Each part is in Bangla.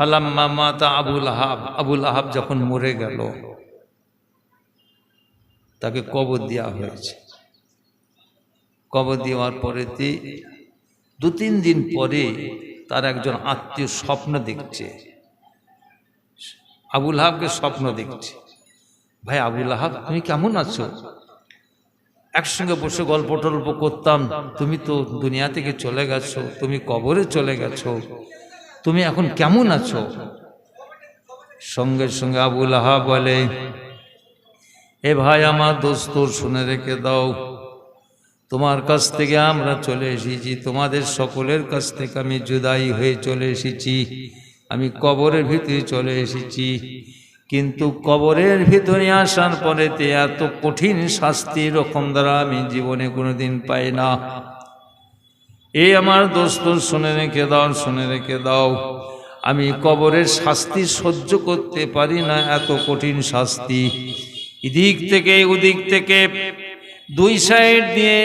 ফালাম্মা মাতা আবুল আহাব যখন মরে গেল, তাকে কবর দেওয়া হয়েছে। কবর দেওয়ার পরেতে 2-3 দিন পরে তার একজন আত্মীয় স্বপ্ন দেখছে, আবুল আহাবকে স্বপ্ন দেখছে। ভাই আবুল আহাব, তুমি কেমন আছো? একসঙ্গে বসে গল্প টল্প করতাম, তুমি তো দুনিয়া থেকে চলে গেছো, তুমি কবরে চলে গেছো, তুমি এখন কেমন আছো? সঙ্গে সঙ্গে আবুল আহাব বলে, এ ভাই আমার দোস্ত, শুনে রেখে দাও, তোমার কাছ থেকে আমরা চলে এসেছি, তোমাদের সকলের কাছ থেকে আমি জুদাই হয়ে চলে এসেছি, আমি কবরের ভিতরে চলে এসেছি। কিন্তু কবরের ভিতরে আসার পরেতে এত কঠিন শাস্তি রকম দ্বারা আমি জীবনে কোনোদিন পাই না। এই আমার দোস্ত, শুনে রেখে দাও, শুনে রেখে দাও, আমি কবরের শাস্তি সহ্য করতে পারি না, এত কঠিন শাস্তি। এদিক থেকে ওদিক থেকে 2 সাইড দিয়ে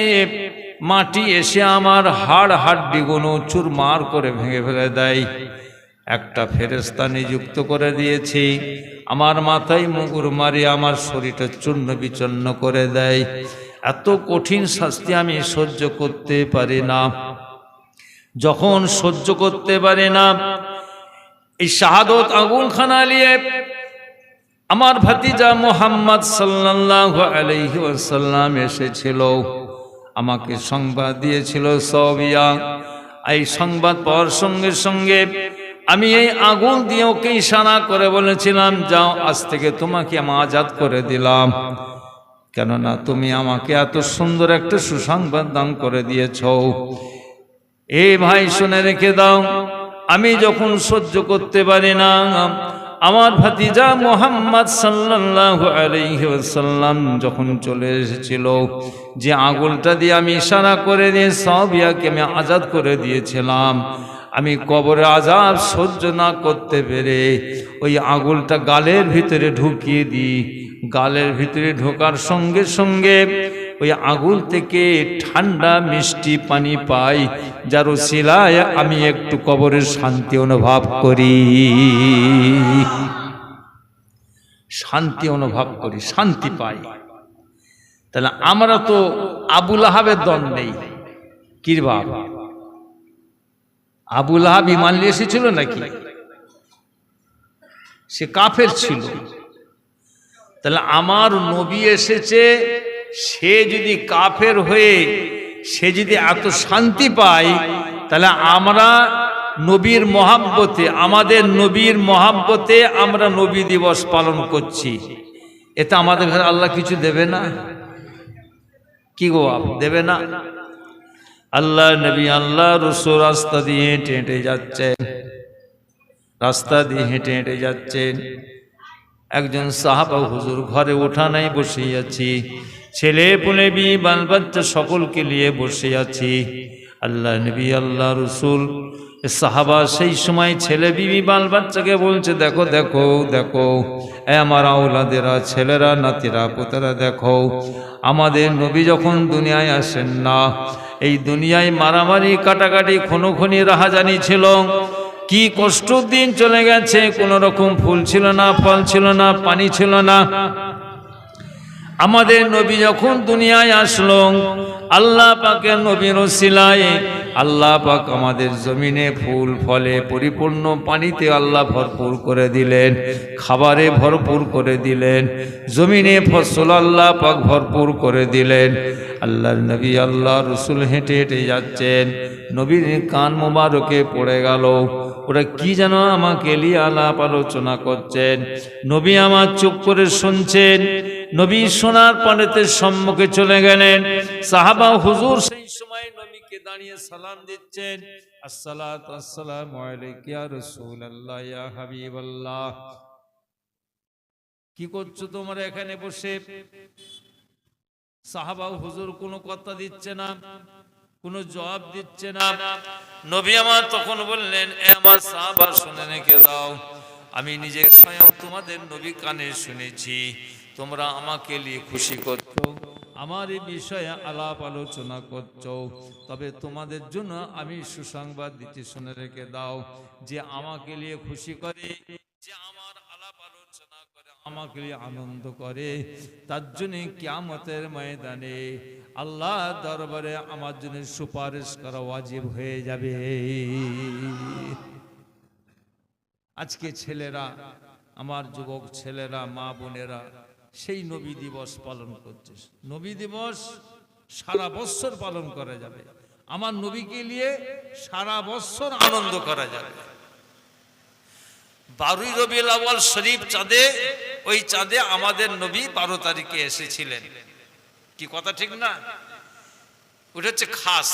মাটি এসে আমার হাড়গুলো চুরমার করে ভেঙে ফেলে দেয়। একটা ফেরেশতা নিযুক্ত করে দিয়েছি, আমার মাথায় মুগুর মারি আমার শরীরটা চূর্ণ বিচূর্ণ করে দেয়। এত কঠিন শাস্তি আমি সহ্য করতে পারি না। যখন সহ্য করতে পারি না, এই শাহাদত আগুনখানা নিয়ে আমার ভাতিজা মুহাম্মদ সাল্লাল্লাহু আলাইহি ওয়াসাল্লাম এসেছিল, আমাকে সংবাদ দিয়েছিল সবিয়া। এই সংবাদ পাওয়ার সঙ্গে সঙ্গে আমি এই আগুন দিয়ে ওকে ইশারা করে বলেছিলাম, যাও, আজ থেকে তোমাকে আমি আজাদ করে দিলাম, কেননা তুমি আমাকে এত সুন্দর একটা সুসংবাদ দান করে দিয়েছ। এই ভাই শুনে রেখে দাও, আমি যখন সহ্য করতে পারি না, আমার ভাতিজা মুহাম্মদ সাল্লাল্লাহু আলাইহি ওয়াসাল্লাম যখন চলে এসেছিল, যে আগুনটা দিয়ে আমি ইশারা করে দিয়ে সাহাবিয়াকে আমি আজাদ করে দিয়েছিলাম, আমি কবরে আযাব সহ্য না করতে পেরে ওই আগুনটা গালের ভিতরে ঢুকিয়ে দিই। গালের ভিতরে ঢোকার সঙ্গে সঙ্গে ওই আগুন থেকে ঠান্ডা মিষ্টি পানি পাই, যার উসিলায় আমি একটু কবরের শান্তি অনুভব করি, শান্তি অনুভব করি, শান্তি পাই। তাহলে আমরা তো আবুল আহাবের দল নেই। কি বাপ, আবুল আহাব ঈমান নিয়ে এসেছিল নাকি? সে কাফের ছিল। তাহলে আমার নবী এসেছে, সে যদি কাফের হয়ে সে যদি এত শান্তি পায়, তাহলে আমরা নবীর মহাব্বতে, আমাদের নবীর মহাব্বতে আমরা নবী দিবস পালন করছি, এতে আমাদের ঘরে আল্লাহ কিছু দেবে না? কি গো, দেবে না? আল্লাহ নবী, আল্লাহ রাসূল রাস্তা দিয়ে হেঁটে হেঁটে যাচ্ছেন, রাস্তা দিয়ে হেঁটে হেঁটে যাচ্ছেন। একজন সাহাবা, হুজুর ঘরে উঠানায় বসে আছি, ছেলে পুলে বি বাল বাচ্চা সকলকে নিয়ে বসে আছি। আল্লাহ নবী, আল্লাহ রাসূল, সাহাবা সেই সময় ছেলে বিবি বাল বাচ্চাকে বলছে, দেখো দেখো দেখো, এ আমার আওলাদেরা, ছেলেরা, নাতিরা, পুতেরা, দেখো আমাদের নবী যখন দুনিয়ায় আসেন না, এই দুনিয়ায় মারামারি, কাটাকাটি, খুনোখুনি, রাহাজানি ছিল। কি কষ্ট দিন চলে গেছে, কোন রকম ফুল ছিল না, ফল ছিল না, পানি ছিল না। আমাদের নবী যখন দুনিয়ায় আসলো, আল্লাহ পাকের নবীর ওসিলায় আল্লাহ পাক আমাদের জমিনে ফুল ফলে পরিপূর্ণ, পানিতে আল্লাহ ভরপুর করে দিলেন, খাবারে ভরপুর করে দিলেন, জমিনে ফসল আল্লাহ পাক ভরপুর করে দিলেন। আল্লাহর নবী, আল্লাহ রাসূল হেঁটে হেঁটে যাচ্ছেন, নবীর কান মোবারকে পড়ে গেল। ওরা কি যেন আমাকে নিয়ে আলাপ আলোচনা করছেন। নবী আমার চুপ করে শুনছেন। নবী শোনার পরেতে সম্মুখে চলে গেলেন। সাহাবা হুজুর সেই সময় নবীকে দাঁড়িয়ে সালাম দিচ্ছেন, আসসালাতু আসসালামু আলাইকা ইয়া রাসূলুল্লাহ, ইয়া হাবিবাল্লাহ। কি করছো তোমরা এখানে বসে? সাহাবা হুজুর কোনো কথা দিচ্ছে না, কোনো জবাব দিচ্ছে না। নবী আমার তখন বললেন, এ আমার সাহাবা, শুনে রেখে দাও, আমি নিজে স্বয়ং তোমাদের নবী কানে শুনেছি, তোমরা আমাকে নিয়ে খুশি করছো, আমার এই বিষয়ে আলাপ আলোচনা করছো, তবে তোমাদের জন্য আমি সুসংবাদ দিতে শুনে রেখে দাও, যে আমাকে নিয়ে খুশি করে, যে আমার আলাপ আলোচনা করে, আমাকে নিয়ে আনন্দ করে, তার জন্য কিয়ামতের ময়দানে আল্লাহ দরবারে আমার জন্য সুপারিশ করা ওয়াজিব হয়ে যাবে। আজকে ছেলেরা, আমার যুবক ছেলেরা, মা বোনেরা সেই নবী দিবস পালন করছে। নবী দিবস সারা বছর পালন করা যাবে, আমার নবীকে নিয়ে সারা বছর আনন্দ করা যাবে। 12 রবিউল আউয়াল শরীফ চাঁদে, ওই চাঁদে আমাদের নবী 12 তারিখে এসেছিলেন। কি কথা ঠিক না? ওটা হচ্ছে খাস,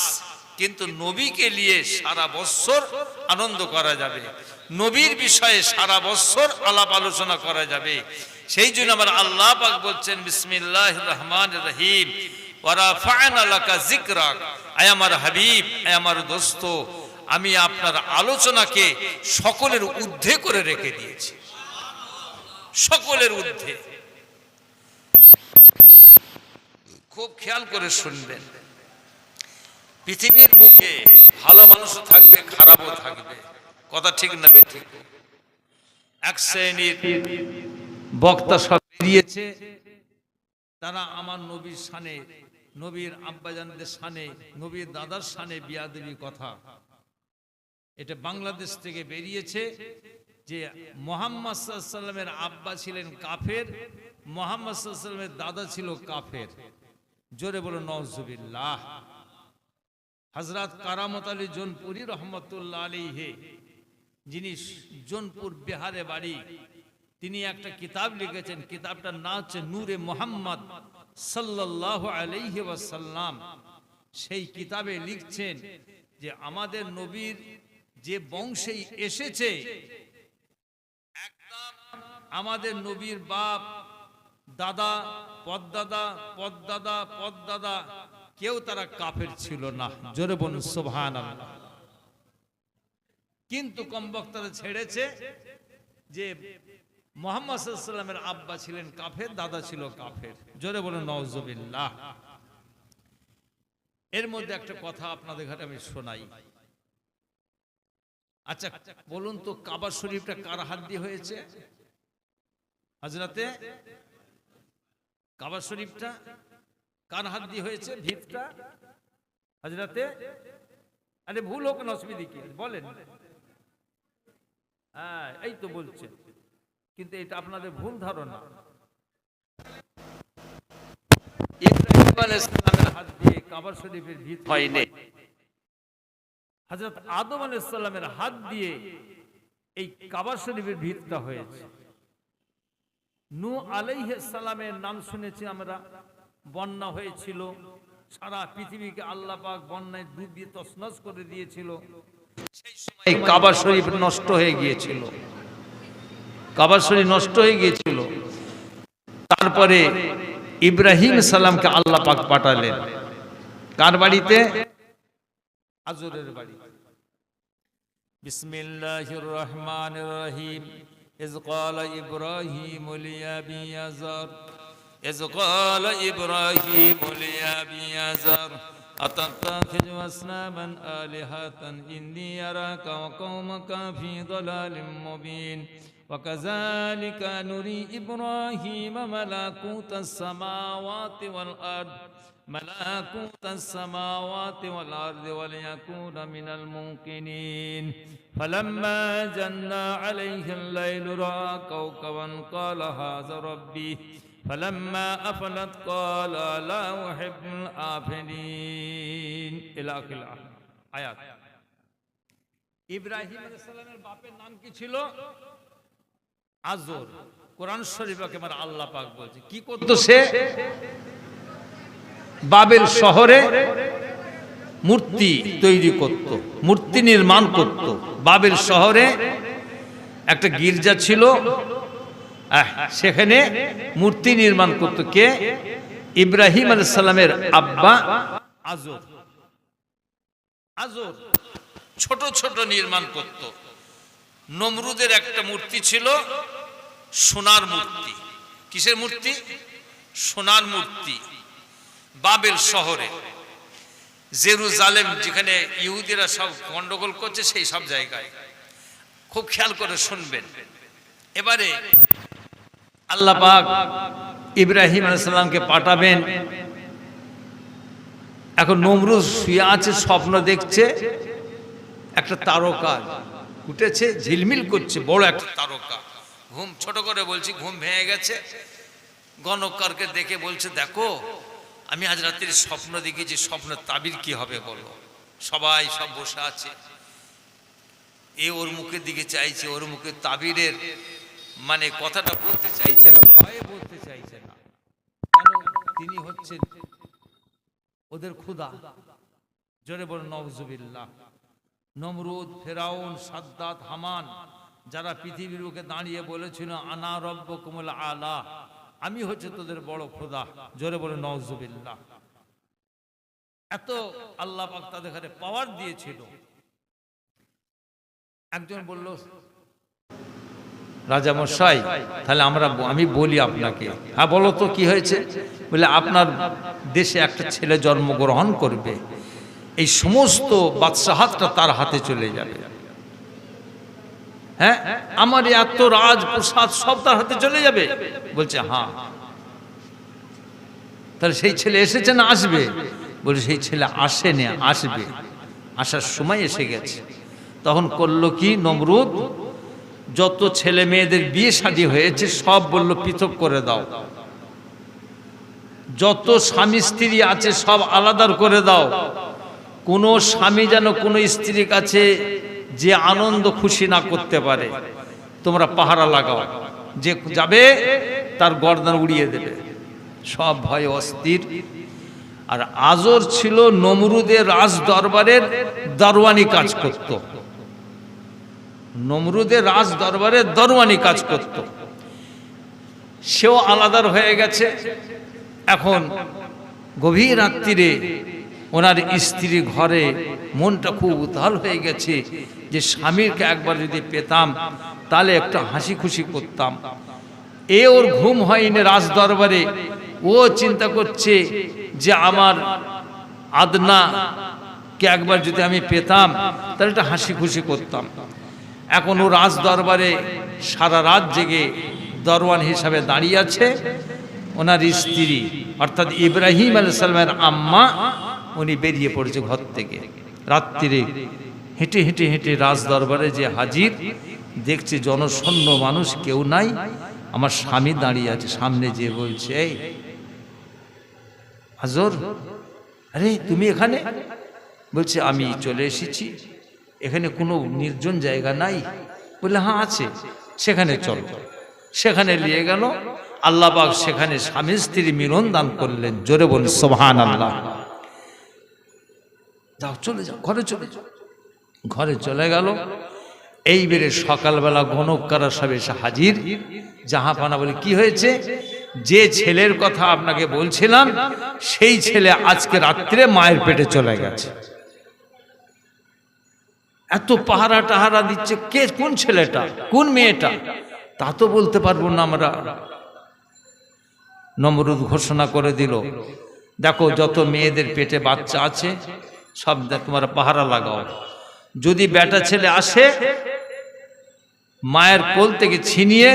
কিন্তু নবীকে নিয়ে সারা বছর আনন্দ করা যাবে, নবীর বিষয়ে সারা বছর আলাপ আলোচনা করা যাবে। সেই জন্য আমার আল্লাহ পাক বলছেন বিসমিল্লাহির রহমানির রহিম, ওয়া রাফা'না লাকা যিকরাক। আয় আমার হাবিব, আয় আমার দোস্ত, আমি আপনার আলোচনাকে সকলের ঊর্ধ্বে করে রেখে দিয়েছি, সকলের ঊর্ধ্বে। খুব খেয়াল করে শুনবেন, পৃথিবীর বুকে ভালো মানুষও থাকবে, খারাপও থাকবে, কথা ঠিক না বেঠিক? এক শ্রেণীর বক্তা সব বেরিয়েছে, তারা আমার নবীর শানে, নবীর আব্বাজানদের শানে, নবীর দাদার শানে বিয়াদবি কথা। এটা বাংলাদেশ থেকে বেরিয়েছে যে মুহাম্মদ সাল্লাল্লাহু আলাইহি ওয়াসাল্লামের আব্বা ছিলেন কাফের, মুহাম্মদ সাল্লাল্লাহু আলাইহি ওয়াসাল্লামের দাদা ছিল কাফের। জোরে বলো নাউজুবিল্লাহ। হযরত কারামত আলী জোনপুরি রহমতুল্লাহ আলাইহি, যিনি জোনপুর বিহারে বাড়ি, তিনি একটা কিতাব লিখেছেন, কিতাবটার নাম হচ্ছে নূরে মুহাম্মদ সাল্লাল্লাহু আলাইহি ওয়াসাল্লাম। সেই কিতাবে লিখছেন যে আমাদের নবীর যে বংশেই এসেছে, একদম আমাদের নবীর বাপ, দাদা, পদদাদা, পদদাদা, পদদাদা, কেউ তারা কাফের ছিল না। জোরে বলুন সুবহানাল্লাহ। কিন্তু কম বক্তারা ছেড়েছে যে মুহাম্মদ সাল্লাল্লাহু আলাইহি ওয়াসাল্লামের আব্বা ছিলেন কাফের, দাদা ছিল কাফের। জোরে বলুন নাউজুবিল্লাহ। এর মধ্যে একটা কথা আপনাদের ঘাটে আমি শোনাই। আচ্ছা বলুন তো, কাবা শরীফটা কার হাত দিয়ে হয়েছে? হযরতে কাবা শরীফটা কার হাত দিয়ে হয়েছে? ভিতটা হযরতে, আরে ভুল হোক না, অসুবিধা কি বলেন? হ্যাঁ এই তো বলছে, কিন্তু এটা আপনাদের ভুল ধারণা। ইব্রাহিম আলাইহিস সালামের হাত দিয়ে কাবা শরীফের ভিত হয়নি, হযরত আদম আলাইহিস সালামের হাত দিয়ে এই কাবা শরীফের ভিতটা হয়েছে। নূহ আলাইহিস সালামের নাম শুনেছি আমরা, বন্যা হয়েছিল, সারা পৃথিবীকে আল্লাহ পাক বন্যায় ডুবিয়ে তছনছ করে দিয়েছিল। সেই সময় এই কাবা শরীফ নষ্ট হয়ে গিয়েছিল, কাবা শরীফ নষ্ট হয়ে গিয়েছিল। তারপরে ইব্রাহিম সালামকে আল্লাহ পাক পাঠালেন কার বাড়িতে? আজরের বাড়ি। বিসমিল্লাহির রহমানির রহিম। ইয ক্বালা ইব্রাহিম লিআবি আযর, ইয ক্বালা ইব্রাহিম লিআবি আযর আতাত্তাখিযু আসনামান আলিহাতান ইন্নী আরাকা ওয়া কওমাকা ফী যালালিম মুবিন وكذلك نري إبراهيم ملكوت السماوات والأرض ملكوت السماوات والأرض وليكون من الموقنين فلما جن عليه الليل رأى كوكبا قال هذا ربي فلما أفلت قال لا أحب الآفلين إلى آخر الآيات। ইব্রাহিম আলাইহিস সালামের বাপের নাম কি ছিল? আজর। কোরআন শরীফে একেবারে আল্লাহ পাক বলছে কি করতো সে? বাবেল শহরে মূর্তি তৈরি করত, মূর্তি নির্মাণ করত। বাবেল শহরে একটা গির্জা ছিল, সেখানে মূর্তি নির্মাণ করত। কে? ইব্রাহিম আলাইহিস সালামের আব্বা আজর। আজর ছোট ছোট নির্মাণ করত। নমরুদের একটা মূর্তি ছিল, সোনার মূর্তি। কিসের মূর্তি? সোনার মূর্তি। বাবেল শহরে, জেরুজালেম, যেখানে ইহুদিরা সব গন্ডগোল করছে, সেই সব জায়গায়। খুব খেয়াল করে শুনবেন। এবারে আল্লাহ পাক ইব্রাহিম আলাইহিস সালামকে পাঠাবেন। এখন নমরুদ শুয়ে আছে, স্বপ্ন দেখছে, একটা তারকা উঠেছে, ঝিলমিল করছে, বড় একটা তারকা। ঘুম, ছোট করে বলছি, ঘুম ভেঙে গেছে। গণকরকে দেখে বলছে, দেখো আমি আজ রাত্রি স্বপ্ন দেখেছি, স্বপ্নের তাবির কি হবে বলো। সবাই সব বসে আছে, এ ওর মুখের দিকে চাইছে, ওর মুখে তাবিরের মানে কথাটা বলতে চাইছে না, ভয়ে বলতে চাইছে না। কেন? তিনি হচ্ছেন ওদের খোদা। জোরে বলেন নাউজুবিল্লাহ। নমরুদ, ফেরাউন, সাদ্দাত, হামান, যারা পৃথিবীর বুকে দাঁড়িয়ে বলেছিল আনা রব্বুকুমুল আলা, আমি হচ্ছে তোদের বড় খোদা। জোরে বলে নাউজুবিল্লাহ। এত আল্লাহ পাক তাদের ঘরে পাওয়ার দিয়েছিল। একজন বলল, রাজা মশাই, তাহলে আমি বলি আপনাকে। হ্যাঁ বলো তো কি হয়েছে? বলে আপনার দেশে একটা ছেলে জন্মগ্রহণ করবে, এই সমস্ত বাদশাহাতটা তার হাতে চলে যাবে। হ্যাঁ, আমার এত রাজপ্রসাদ সব তার হাতে চলে যাবে? বলছে হ্যাঁ। তাহলে সেই ছেলে এসেছে না আসবে? বলে সেই ছেলে আসেনি, আসবে, আসার সময় এসে গেছে। তখন করলো কি নমরুদ, যত ছেলে মেয়েদের বিয়ে শাদী হয়েছে সব বলল পৃথক করে দাও, যত স্বামী স্ত্রী আছে সব আলাদা করে দাও। কোনো স্বামী যেন কোনো স্ত্রীর কাছে যে আনন্দ খুশি না করতে পারে, তোমরা পাহারা লাগাও, যে যাবে তার গর্দান উড়িয়ে দেবে। সব ভয় অস্থির। আর আজর ছিল নমরুদের রাজ দরবারের দরওয়ানি কাজ করত, নমরুদের রাজ দরবারের দরওয়ানি কাজ করত, সেও আলাদার হয়ে গেছে। এখন গভীর রাত্রিরে ওনার স্ত্রী ঘরে মনটা খুব উতাল হয়ে গেছে, যে স্বামীরকে একবার যদি পেতাম তাহলে একটা হাসি খুশি করতাম। ওর ঘুম হয়নি রাজ দরবারে, ও চিন্তা করছে যে আমার আদনাকে একবার যদি আমি পেতাম তাহলে একটা হাসি খুশি করতাম। এখন ও রাজ দরবারে সারা রাত জেগে দরওয়ান হিসাবে দাঁড়িয়ে আছে। ওনার স্ত্রী অর্থাৎ ইব্রাহিম আলাইহিস সালামের আম্মা, উনি বেরিয়ে পড়েছে ঘর থেকে রাত্রিরে, হেঁটে হেঁটে হেঁটে রাজ দরবারে যে হাজির, দেখছে জনশূন্য মানুষ, কেউ নাই, আমার স্বামী দাঁড়িয়ে আছে। সামনে যে বলছে, এই আজর, আরে তুমি এখানে? বলছে আমি চলে এসেছি, এখানে কোনো নির্জন জায়গা নাই? বললে হ্যাঁ আছে, সেখানে চলো। সেখানে নিয়ে গেল। আল্লাহ পাক সেখানে স্বামী স্ত্রী মিলন দান করলেন। জোরে বলুন সুবহানাল্লাহ। যাও, চলে যাও, ঘরে চলে যাও। ঘরে চলে গেল। এইবারে সকালবেলা গণককারা সব এসে হাজির। জাহাপানা বলে, কি হয়েছে? যে ছেলের কথা আপনাকে বলছিলাম সেই ছেলে আজকে রাত্রে মায়ের পেটে চলে গেছে। এত পাহারা টাহারা দিচ্ছে, কে, কোন ছেলেটা, কোন মেয়েটা, তা তো বলতে পারবো না আমরা। নমরুদ ঘোষণা করে দিল, দেখো যত মেয়েদের পেটে বাচ্চা আছে সব তোমরা পাহারা লাগাও। যদি বেটা ছেলে আসে, মায়ের কোল থেকে ছিনিয়ে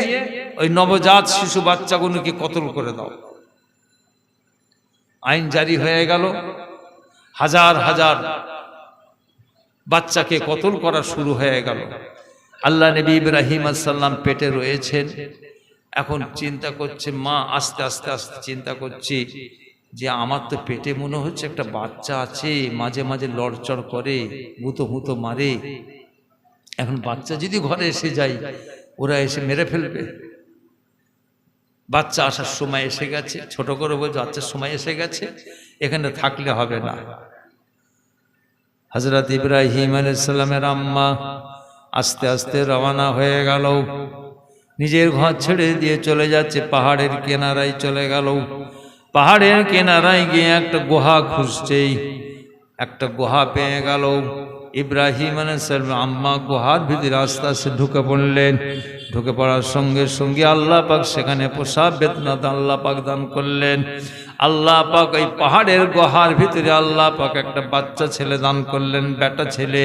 ওই নবজাত শিশু বাচ্চাগুলোকে কতল করে দাও। আইন জারি হয়ে গেল। হাজার হাজার বাচ্চাকে কতল করা শুরু হয়ে গেল। আল্লাহ নবী ইব্রাহিম আলাইহিস সালাম পেটে রয়েছেন। এখন চিন্তা করছে মা, আস্তে আস্তে আস্তে চিন্তা করছি যে আমার তো পেটে মনে হচ্ছে একটা বাচ্চা আছে, মাঝে মাঝে লড়চড় করে, মুতো মুতো মারে। এখন বাচ্চা যদি ঘরে এসে যায়, ওরা এসে মেরে ফেলবে। বাচ্চা আসার সময় এসে গেছে, ছোট করে বলছে বাচ্চার সময় এসে গেছে, এখানে থাকলে হবে না। হযরত ইব্রাহিম আলাইহিস সালামের আম্মা আস্তে আস্তে রওনা হয়ে গেল। নিজের ঘর ছেড়ে দিয়ে চলে যাচ্ছে, পাহাড়ের কিনারায় চলে গেল। পাহাড়ের কিনারায় গিয়ে একটা গুহা খুঁজছেই, একটা গুহা পেয়ে গেল। ইব্রাহিম আলাইহিস সালাম আম্মা গুহার ভিতরে আস্তে আস্তে ঢুকে পড়লেন। ঢুকে পড়ার সঙ্গে সঙ্গে আল্লাহ পাক সেখানে প্রসাব বেদনা আল্লাহ পাক দান করলেন। আল্লাহ পাক এই পাহাড়ের গুহার ভিতরে আল্লাহ পাক একটা বাচ্চা ছেলে দান করলেন, বেটা ছেলে।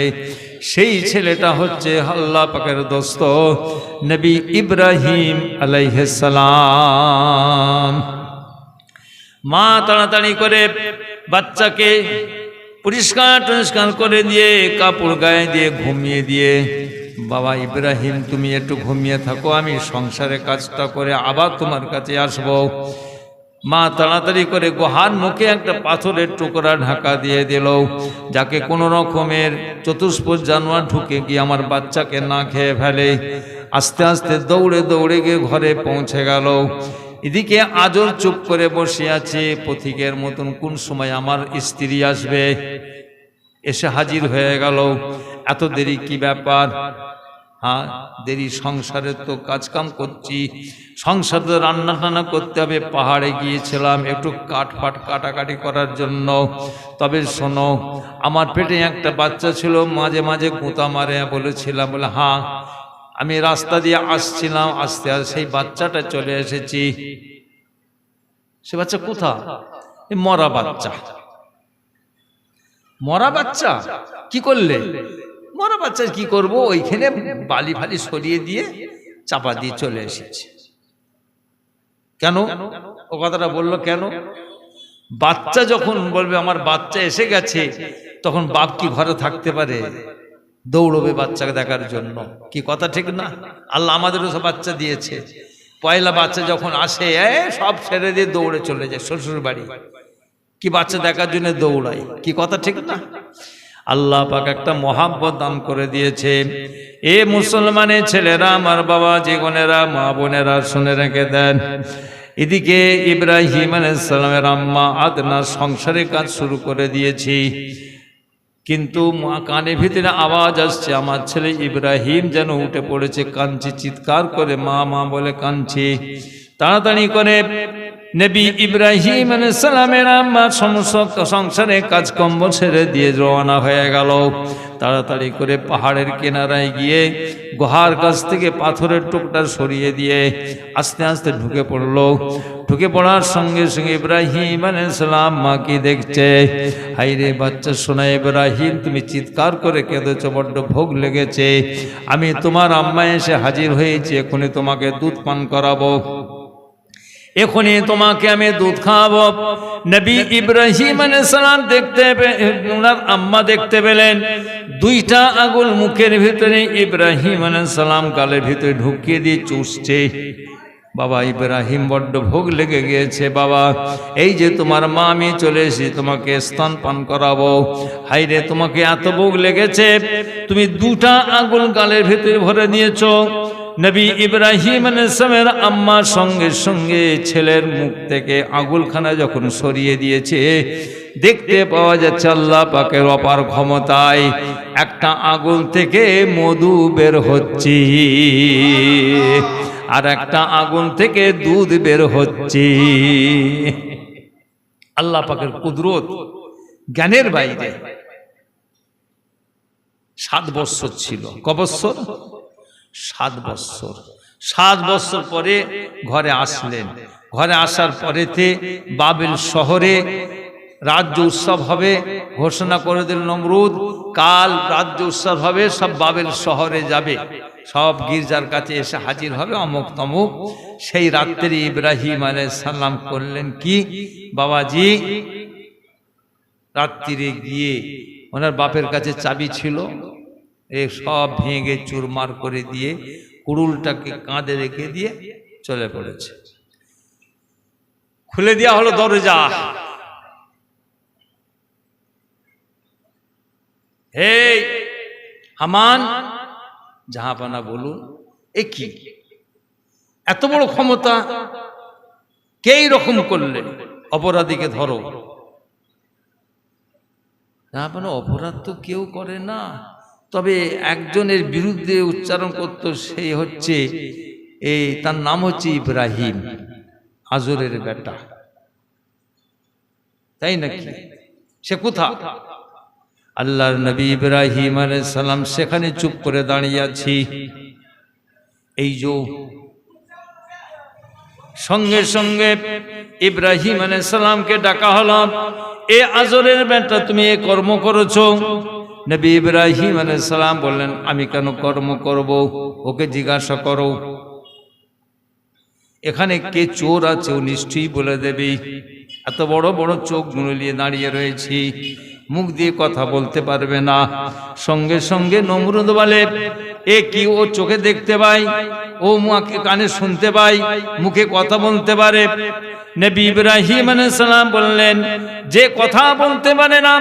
সেই ছেলেটা হচ্ছে আল্লাহ পাকের দোস্ত নবী ইব্রাহিম আলাইহিস সালাম। মা তাড়াতাড়ি করে বাচ্চাকে পরিষ্কার করে দিয়ে কাপড় গায়ে দিয়ে ঘুমিয়ে দিয়ে, বাবা ইব্রাহিম তুমি একটু ঘুমিয়ে থাকো, আমি সংসারে কাজটা করে আবার তোমার কাছে আসবো। মা তাড়াতাড়ি করে গুহার মুখে একটা পাথরের টুকরা ঢাকা দিয়ে দিল, যাকে কোনো রকমের চতুষ্পদ জানোয়ার ঢুকে গিয়ে আমার বাচ্চাকে না খেয়ে ফেলে। আস্তে আস্তে দৌড়ে দৌড়ে গিয়ে ঘরে পৌঁছে গেল। এদিকে আজর চুপ করে বসে আছে পথিকের মতন, কোন সময় আমার স্ত্রী আসবে। এসে হাজির হয়ে গেল। এত দেরি কি ব্যাপার? হ্যাঁ দেরি, সংসারে তো কাজকাম করছি, সংসারে তো রান্না টান্না করতে হবে। পাহাড়ে গিয়েছিলাম একটু কাঠফাট কাটাকাটি করার জন্য। তবে শোনো, আমার পেটে একটা বাচ্চা ছিল, মাঝে মাঝে গুঁতা মারে বলেছিলাম। বলে হ্যাঁ, আমি রাস্তা দিয়ে আসছিলাম, আস্তে আস্তে সেই বাচ্চাটা চলে এসেছি। সে বাচ্চা কোথা? মরা বাচ্চা। মরা বাচ্চা কি করলে? মরা বাচ্চা কি করব, ওইখানে বালি ফালি সরিয়ে দিয়ে চাপা দিয়ে চলে এসেছি। কেন ও কথাটা বললো? কেন? বাচ্চা যখন বলবে আমার বাচ্চা এসে গেছে, তখন বাপ কি ঘরে থাকতে পারে? দৌড়বে বাচ্চাকে দেখার জন্য। কি কথা ঠিক না? আল্লাহ আমাদেরও সব বাচ্চা দিয়েছে। পয়লা বাচ্চা যখন আসে সব ছেড়ে দিয়ে দৌড়ে চলে যায় শ্বশুর বাড়ি। কি বাচ্চা দেখার জন্য দৌড়ায়। কি কথা ঠিক না? আল্লাহ পাক একটা মহাব্বত দান করে দিয়েছে। এ মুসলমানের ছেলেরা, আমার বাবা জীবনেরা, মা বোনেরা শুনে রেখে দেন। এদিকে ইব্রাহিম আলাইহিস সালামের আম্মা আদনা সংসারের কাজ শুরু করে দিয়েছি, কিন্তু কানের ভিতরে আওয়াজ আসছে আমার ছেলে ইব্রাহিম যেন উঠে পড়েছে, কাঁদছে, চিৎকার করে মা মা বলে কাঁদছে। তাড়াতাড়ি করে নবী ইব্রাহিম আলাইহিস সালামের আম্মা সমস্ত সংসারে কাজকর্ম ছেড়ে দিয়ে রওনা হয়ে গেল। তাড়াতাড়ি করে পাহাড়ের কিনারায় গিয়ে গুহার কাছ থেকে পাথরের টুকটা সরিয়ে দিয়ে আস্তে আস্তে ঢুকে পড়ল। ঢুকে পড়ার সঙ্গে সঙ্গে ইব্রাহিম আলাইহিস সালাম মা কি দেখছে, হাইরে বাচ্চা সোনা ইব্রাহিম, তুমি চিৎকার করে কেঁদেছো, বড্ড ভোগ লেগেছে। আমি তোমার আম্মা এসে হাজির হয়েছি, এখনই তোমাকে দুধ পান করাবো, এখনই তোমাকে আমি দুধ খাওয়াবো। নবী ইব্রাহিম আলাইহিস সালাম ওনার আম্মা দেখতে পেলেন দুইটা আঙুল মুখের ভিতরে ইব্রাহিম আলাইহিস সালাম গালের ভিতরে ঢুকিয়ে দিয়ে চুষছে। বাবা ইব্রাহিম বড্ড ভোগ লেগে গিয়েছে। বাবা এই যে তোমার মা, আমি চলে এসেছি তোমাকে স্তন পান করাবো। হাইরে তোমাকে এত ভোগ লেগেছে, তুমি দুটা আঙুল গালের ভিতরে ভরে নিয়েছো। নবী ইব্রাহিম আলাইহিস সালামের আম্মা সঙ্গে সঙ্গে ছেলের মুখ থেকে আঙুলখানা যখন সরিয়ে দিয়েছে, দেখতে পাওয়া যাচ্ছে আল্লাহ পাকের অপার ক্ষমতায় একটা আঙুল থেকে মধু বের হচ্ছে, আর একটা আগুন থেকে দুধ বের হচ্ছে। আল্লাহ পাকের কুদরত জ্ঞানের বাইরে। 7 বছর ছিল। ক বছর? 7 বছর। 7 বছর পরে ঘরে আসলেন। ঘরে আসার পরেতে বাবেল শহরে রাজ্য উৎসব হবে ঘোষণা করে দিল নমরুদ, কাল রাজ্য উৎসব হবে, সব বাবেল শহরে যাবে, সব গির্জার কাছে এসে হাজির হবে অমুক তমুক। সেই রাত্রি ইব্রাহিম আলাইহিস সালাম করলেন কি, বাবাজি রাত্রিরে গিয়ে ওনার বাপের কাছে চাবি ছিল, এ সব ভেঙে চুরমার করে দিয়ে কুড়ুলটাকে কাঁধে রেখে দিয়ে চলে পড়েছে। খুলে দেওয়া হলো দরজা। হে হামান, জাহাপানা বলুন, এ কি এত বড় ক্ষমতা, কে রকম করলে? অপরাধীকে ধরো। জাহাপানা, অপরাধ তো কেউ করে না, তবে একজনের বিরুদ্ধে উচ্চারণ করতো, সেই হচ্ছে তার নাম হচ্ছে ইব্রাহিম, আজরের বেটা, তাই নাকি? সে কোথা? আল্লাহর নবী ইব্রাহিম আলাইহিস সালাম সেখানে চুপ করে দাঁড়িয়ে আছি। এই যে সঙ্গে সঙ্গে ইব্রাহিম আলাইহিস সালামকে ডাকা হলো, এ আজরের বেটা তুমি এ কর্ম করেছো? নবী ইব্রাহিম আলাইহিস সালাম বললেন, আমি কেন কর্ম করব, ওকে জিজ্ঞাসা করো। এখানে কে চোর আছে ও নিশ্চয়ই বলে দেবে। এত বড় বড় চোখ নিয়ে দাঁড়িয়ে রয়েছি, মুখ দিয়ে কথা বলতে পারবে না। সঙ্গে সঙ্গে নমরুদ বলে, এ কি, ও চোখে দেখতে পায়, ও মুখে কানে শুনতে পায়, মুখে কথা বলতে পারে। নবী ইব্রাহিম আলাইহিস সালাম বললেন, যে কথা বলতে পারে না,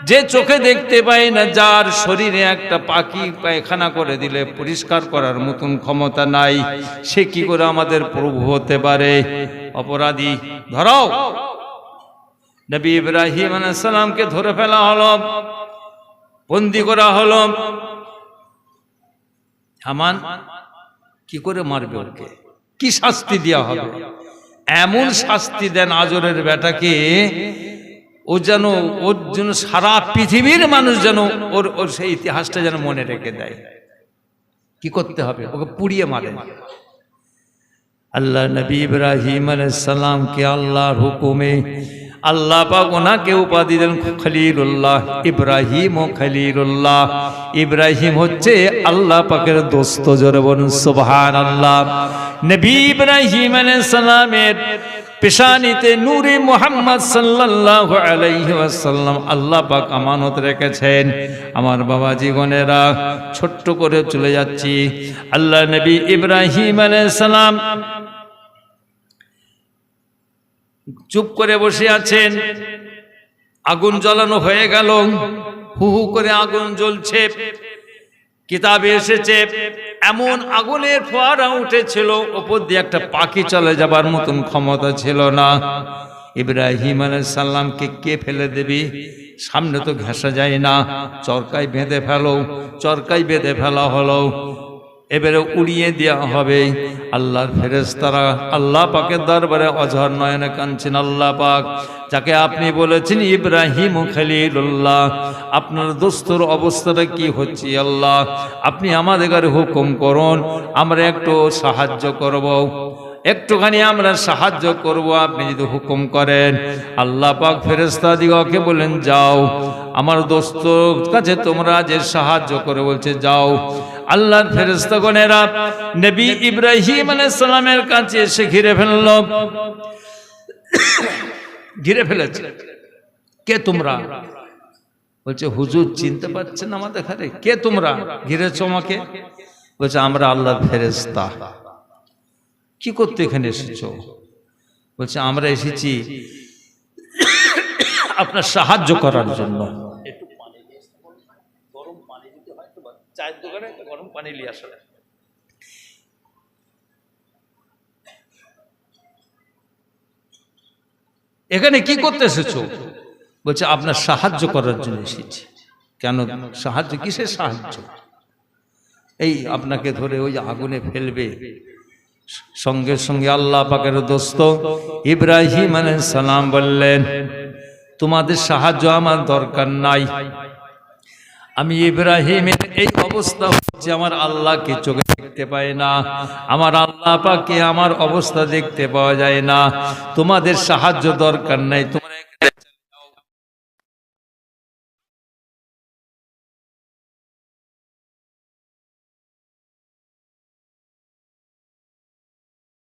যে চোখে দেখতে পায় না, যার শরীরে একটা পাখি পায়খানা করে দিলে পরিষ্কার করার মতন ক্ষমতা নাই, সে কি করে আমাদের প্রভু হতে পারে? অপরাধী ধরো। নবী ইব্রাহিম আলাইহিস সালামকে ধরে ফেলা হলো, বন্দী করা হলো। হামান কি করে মারবে ওকে, কি শাস্তি দেওয়া হবে? এমন শাস্তি দেন আজরের বেটাকে, ও যেন, ওর জন্য সারা পৃথিবীর মানুষ যেন ওর সেই ইতিহাসটা যেন মনে রেখে দেয়। কি করতে হবে? ওকে পুড়িয়ে মারে। আল্লাহ নবী ইব্রাহিম আলাইহিস সালামকে আল্লাহর হুকুমে আল্লাহ পাক ওনাকে উপাধি দেন খলিলুল্লাহ। ইব্রাহিম ও খলিলুল্লাহ, ইব্রাহিম হচ্ছে আল্লাহ পাকের দোস্ত। জোরে বলুন সুবহানাল্লাহ। নবী ইব্রাহিম আলাইহিস সালামের পেশানিতে নূরে মুহাম্মদ সাল্লাল্লাহু আলাইহি ওয়াসাল্লাম আল্লাহ পাক আমানত রেখেছেন। আমার বাবা জীবনেরা, ছোট্ট করে চলে যাচ্ছি। আল্লাহ নবী ইব্রাহিম আলাইহিস সালাম চুপ করে বসে আছেন। আগুন জ্বালানো হয়ে গেল, হু হু করে আগুন জ্বলছে। কিতাবে এসেছে এমন আগুনের ফোয়ারা উঠেছিল, ওপর দিয়ে একটা পাখি চলে যাবার মতন ক্ষমতা ছিল না। ইব্রাহিম আলাইহিস সালামকে কে ফেলে দেবে? সামনে তো ঘেঁষা যায় না, চরকায় বেঁধে ফেলো। চরকায় বেঁধে ফেলা হলো, এবারে উড়িয়ে দেওয়া হবে। আল্লাহর ফেরেশতারা আল্লাহ পাকের দরবারে অঝর নয়নে কাঁদছেন, আল্লাহ পাক যাকে আপনি বলেছেন ইব্রাহিম খলিলুল্লাহ, আপনার দোস্তর অবস্থাটা কি হচ্ছে? আল্লাহ আপনি আমাদের হুকুম করুন, আমরা একটু সাহায্য করব, একটুখানি আমরা সাহায্য করব, আপনি যদি হুকুম করেন। আল্লাহ পাক ফেরেশতা দিগকে বলেন, যাও আমার দোস্তর কাছে তোমরা যে সাহায্য করে, বলছে যাও। আল্লাহর ফেরেশতাগণেরা নবী ইব্রাহিম আলাইহিস সালামের কাছে এসে ঘিরে ফেলল, ঘিরে ফেলেছে। কে তোমরা? বলছে, হুজুর চিনতে পারছেন আমাদের ঘরে? কে তোমরা ঘিরেছ আমাকে? বলছে, আমরা আল্লাহর ফেরেশতা। কি করতে এখানে এসেছো? বলছে, আমরা এসেছি আপনার সাহায্য করার জন্য। গরম পানি দিতে হয় তো, চায়ের দোকানে গরম পানি নিয়ে আসলে। এখানে কি করতে এসেছো? বলছে, আপনার সাহায্য করার জন্য এসেছি। কেন সাহায্য? কিসের সাহায্য? এই আপনাকে ধরে ওই আগুনে ফেলবে। সঙ্গে সঙ্গে আল্লাহ পাকের দোস্ত ইব্রাহিম আলাইহিস সালাম বললেন, তোমাদের সাহায্য আমার দরকার নাই। আমি ইব্রাহিমের এই অবস্থা হচ্ছে, আমার আল্লাহকে চোখে দেখতে পায় না, আমার আল্লাহ পাককে আমার অবস্থা দেখতে পাওয়া যায় না। তোমাদের সাহায্য দরকার নাই।